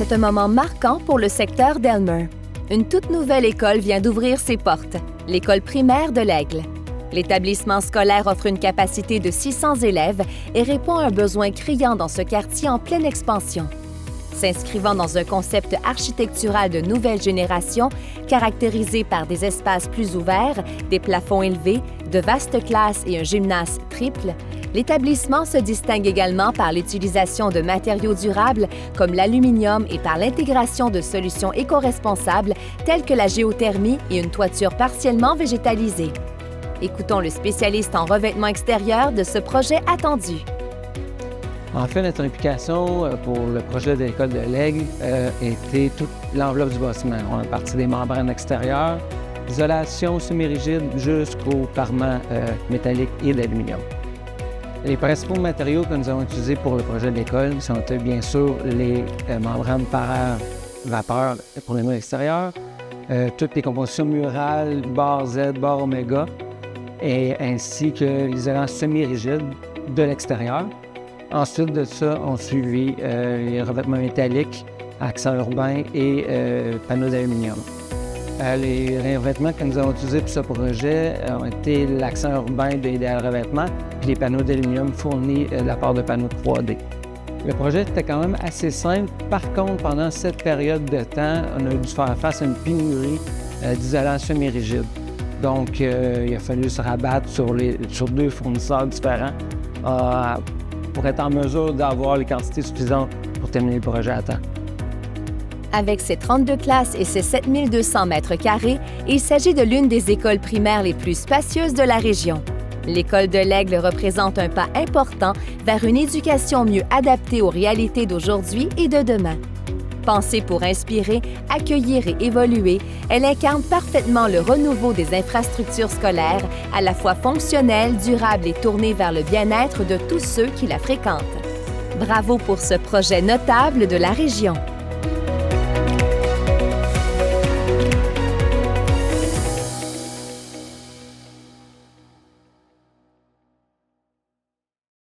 c'est un moment marquant pour le secteur d'Aylmer. Une toute nouvelle école vient d'ouvrir ses portes, l'école primaire de l'Aigle. L'établissement scolaire offre une capacité de 600 élèves et répond à un besoin criant dans ce quartier en pleine expansion. S'inscrivant dans un concept architectural de nouvelle génération, caractérisé par des espaces plus ouverts, des plafonds élevés, de vastes classes et un gymnase triple, l'établissement se distingue également par l'utilisation de matériaux durables comme l'aluminium et par l'intégration de solutions éco-responsables telles que la géothermie et une toiture partiellement végétalisée. Écoutons le spécialiste en revêtement extérieur de ce projet attendu. En fait, notre implication pour le projet de l'école de l'Aigle était toute l'enveloppe du bâtiment. On a parti des membranes extérieures, isolation semi-rigide jusqu'aux parements métalliques et d'aluminium. Les principaux matériaux que nous avons utilisés pour le projet de l'école sont bien sûr les membranes par air vapeur pour les murs extérieurs, toutes les compositions murales, barre Z, barre oméga, et ainsi que l'isolant semi-rigide de l'extérieur. Ensuite de ça, on suivi les revêtements métalliques, accents urbains et panneaux d'aluminium. Les revêtements que nous avons utilisés pour ce projet ont été l'accent urbain de Idéal Revêtement et les panneaux d'aluminium fournis de la part de panneaux 3D. Le projet était quand même assez simple. Par contre, pendant cette période de temps, on a dû faire face à une pénurie d'isolants semi-rigides. Donc, il a fallu se rabattre sur deux fournisseurs différents pour être en mesure d'avoir les quantités suffisantes pour terminer le projet à temps. Avec ses 32 classes et ses 7200 mètres carrés, il s'agit de l'une des écoles primaires les plus spacieuses de la région. L'école de l'Aigle représente un pas important vers une éducation mieux adaptée aux réalités d'aujourd'hui et de demain. Pensée pour inspirer, accueillir et évoluer, elle incarne parfaitement le renouveau des infrastructures scolaires, à la fois fonctionnelles, durables et tournées vers le bien-être de tous ceux qui la fréquentent. Bravo pour ce projet notable de la région.